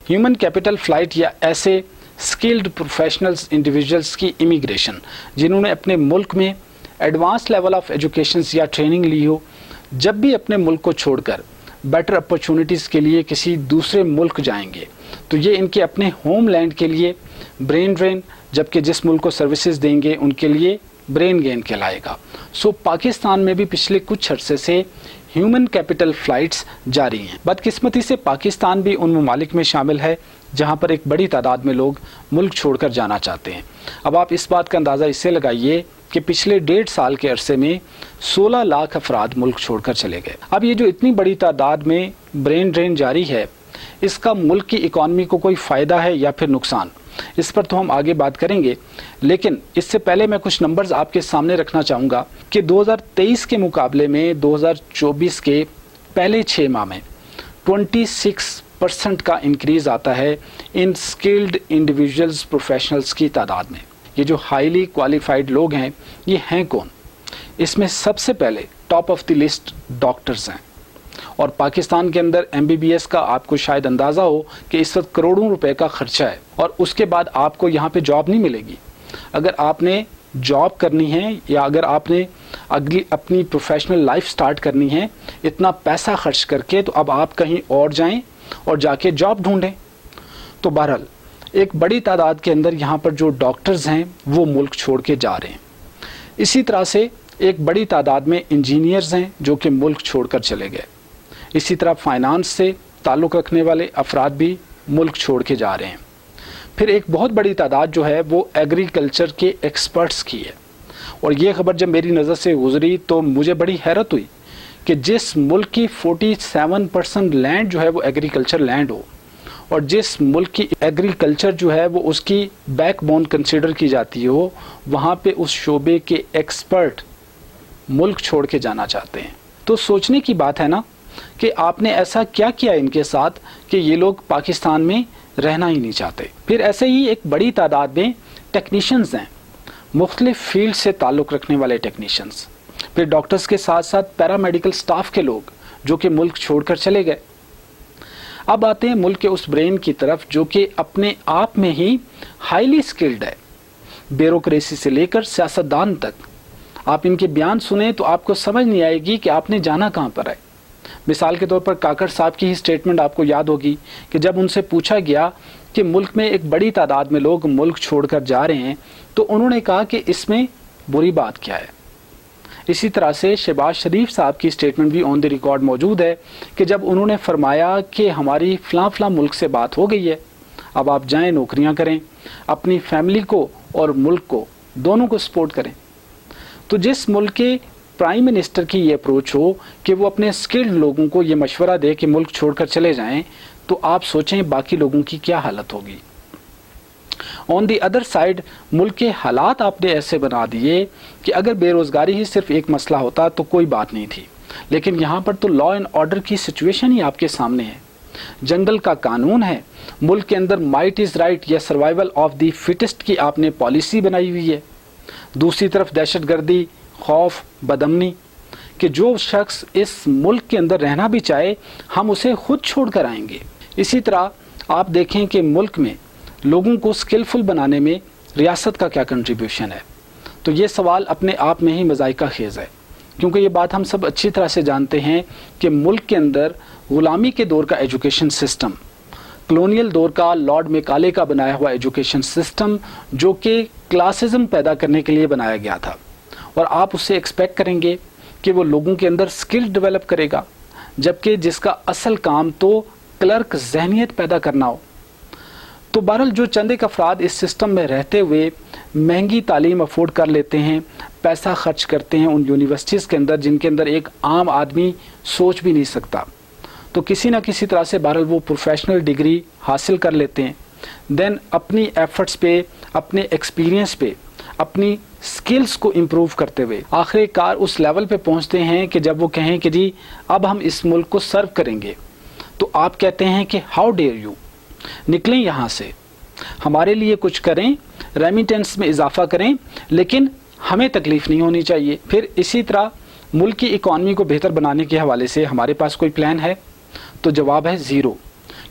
Human capital flight یا ایسے skilled professionals individuals کی امیگریشن جنہوں نے اپنے ملک میں ایڈوانس لیول آف ایجوکیشنز یا ٹریننگ لی ہو، جب بھی اپنے ملک کو چھوڑ کر بیٹر اپرچونٹیز کے لیے کسی دوسرے ملک جائیں گے تو یہ ان کے اپنے ہوم لینڈ کے لیے برین ڈرین، جبکہ جس ملک کو سروسز دیں گے ان کے لیے برین گین کہلائے گا۔ پاکستان میں بھی پچھلے کچھ عرصے سے ہیومن کیپٹل فلائٹس جاری ہیں۔ بدقسمتی سے پاکستان بھی ان ممالک میں شامل ہے جہاں پر ایک بڑی تعداد میں لوگ ملک چھوڑ کر جانا چاہتے ہیں۔ اب آپ اس بات کا اندازہ اس سے لگائیے کہ پچھلے 1.5 سال کے عرصے میں 16 لاکھ افراد ملک چھوڑ کر چلے گئے۔ اب یہ جو اتنی بڑی تعداد میں برین ڈرین جاری ہے، اس کا ملک کی اکانومی کو کوئی فائدہ ہے یا پھر نقصان، اس پر تو ہم آگے بات کریں گے، لیکن اس سے پہلے میں کچھ نمبرز آپ کے سامنے رکھنا چاہوں گا کہ 2023 کے مقابلے میں 2024 کے پہلے 6 ماہ میں 26% کا انکریز آتا ہے ان اسکلڈ انڈیویجولز پروفیشنلز کی تعداد میں۔ یہ جو ہائیلی کوالیفائڈ لوگ ہیں یہ ہیں کون؟ اس میں سب سے پہلے top of the list doctors ہیں، اور پاکستان کے اندر MBBS کا آپ کو شاید اندازہ ہو کہ اس وقت کروڑوں روپے کا خرچہ ہے، اور اس کے بعد آپ کو یہاں پہ جاب نہیں ملے گی۔ اگر آپ نے جاب کرنی ہے یا اگر آپ نے اپنی پروفیشنل لائف سٹارٹ کرنی ہے اتنا پیسہ خرچ کر کے، تو اب آپ کہیں اور جائیں اور جا کے جاب ڈھونڈیں۔ تو بہرحال ایک بڑی تعداد کے اندر یہاں پر جو ڈاکٹرز ہیں وہ ملک چھوڑ کے جا رہے ہیں۔ اسی طرح سے ایک بڑی تعداد میں انجینئرز ہیں جو کہ ملک چھوڑ کر چلے گئے۔ اسی طرح فائنانس سے تعلق رکھنے والے افراد بھی ملک چھوڑ کے جا رہے ہیں۔ پھر ایک بہت بڑی تعداد جو ہے وہ ایگریکلچر کے ایکسپرٹس کی ہے، اور یہ خبر جب میری نظر سے گزری تو مجھے بڑی حیرت ہوئی کہ جس ملک کی 47% لینڈ جو ہے وہ ایگریکلچر لینڈ ہو، اور جس ملک کی ایگریکلچر جو ہے وہ اس کی بیک بون کنسیڈر کی جاتی ہو، وہاں پہ اس شعبے کے ایکسپرٹ ملک چھوڑ کے جانا چاہتے ہیں۔ تو سوچنے کی بات ہے نا کہ آپ نے ایسا کیا کیا ان کے ساتھ کہ یہ لوگ پاکستان میں رہنا ہی نہیں چاہتے۔ پھر ایسے ہی ایک بڑی تعداد میں ٹیکنیشنز ہیں، مختلف فیلڈ سے تعلق رکھنے والے ٹیکنیشنز، پھر ڈاکٹرز کے ساتھ ساتھ پیرامیڈیکل سٹاف کے لوگ جو کہ ملک چھوڑ کر چلے گئے۔ اب آتے ہیں ملک کے اس برین کی طرف جو کہ اپنے آپ میں ہی ہائیلی سکلڈ ہے، بیوروکریسی سے لے کر سیاستدان تک۔ آپ ان کے بیان سنیں تو آپ کو سمجھ نہیں آئے گی کہ آپ نے جانا کہاں پر ہے۔ مثال کے طور پر کاکڑ صاحب کی ہی سٹیٹمنٹ آپ کو یاد ہوگی کہ جب ان سے پوچھا گیا کہ ملک میں ایک بڑی تعداد میں لوگ ملک چھوڑ کر جا رہے ہیں تو انہوں نے کہا کہ اس میں بری بات کیا ہے۔ اسی طرح سے شہباز شریف صاحب کی سٹیٹمنٹ بھی آن دی ریکارڈ موجود ہے کہ جب انہوں نے فرمایا کہ ہماری فلاں فلاں ملک سے بات ہو گئی ہے، اب آپ جائیں نوکریاں کریں، اپنی فیملی کو اور ملک کو دونوں کو سپورٹ کریں۔ تو جس ملک کے پرائم منسٹر کی یہ اپروچ ہو کہ وہ اپنے سکلڈ لوگوں کو یہ مشورہ دے کہ ملک چھوڑ کر چلے جائیں، تو آپ سوچیں باقی لوگوں کی کیا حالت ہوگی۔ آن دی ادر سائڈ ملک کے حالات آپ نے ایسے بنا دیے کہ اگر بے روزگاری ہی صرف ایک مسئلہ ہوتا تو کوئی بات نہیں تھی، لیکن یہاں پر تو لا اینڈ آرڈر کی سچویشن ہی آپ کے سامنے ہے۔ جنگل کا قانون ہے، ملک کے اندر مائٹ از رائٹ یا سروائیول آف دی فٹسٹ کی آپ نے پالیسی بنائی ہوئی ہے۔ دوسری طرف دہشت گردی، خوف، بدامنی کہ جو شخص اس ملک کے اندر رہنا بھی چاہے ہم اسے خود چھوڑ کر آئیں گے۔ اسی طرح آپ دیکھیں کہ ملک میں لوگوں کو سکلفل بنانے میں ریاست کا کیا کنٹریبیوشن ہے، تو یہ سوال اپنے آپ میں ہی مذائقہ خیز ہے، کیونکہ یہ بات ہم سب اچھی طرح سے جانتے ہیں کہ ملک کے اندر غلامی کے دور کا ایجوکیشن سسٹم، کلونیل دور کا لارڈ میکالے کا بنایا ہوا ایجوکیشن سسٹم جو کہ کلاسزم پیدا کرنے کے لیے بنایا گیا تھا، اور آپ اس سے ایکسپیکٹ کریں گے کہ وہ لوگوں کے اندر سکل ڈیولپ کرے گا، جبکہ جس کا اصل کام تو کلرک ذہنیت پیدا کرنا ہو۔ تو بہرحال جو چند ایک افراد اس سسٹم میں رہتے ہوئے مہنگی تعلیم افورڈ کر لیتے ہیں، پیسہ خرچ کرتے ہیں ان یونیورسٹیز کے اندر جن کے اندر ایک عام آدمی سوچ بھی نہیں سکتا، تو کسی نہ کسی طرح سے بہرحال وہ پروفیشنل ڈگری حاصل کر لیتے ہیں، دین اپنی ایفرٹس پہ، اپنے ایکسپیرینس پہ، اپنی سکلز کو امپروو کرتے ہوئے آخر کار اس لیول پہ پہنچتے ہیں کہ جب وہ کہیں کہ جی اب ہم اس ملک کو سرو کریں گے، تو آپ کہتے ہیں کہ ہاؤ ڈیئر یو، نکلیں یہاں سے، ہمارے لیے کچھ کریں، ریمیٹنس میں اضافہ کریں، لیکن ہمیں تکلیف نہیں ہونی چاہیے۔ پھر اسی طرح ملک کی اکانومی کو بہتر بنانے کے حوالے سے ہمارے پاس کوئی پلان ہے؟ تو جواب ہے زیرو،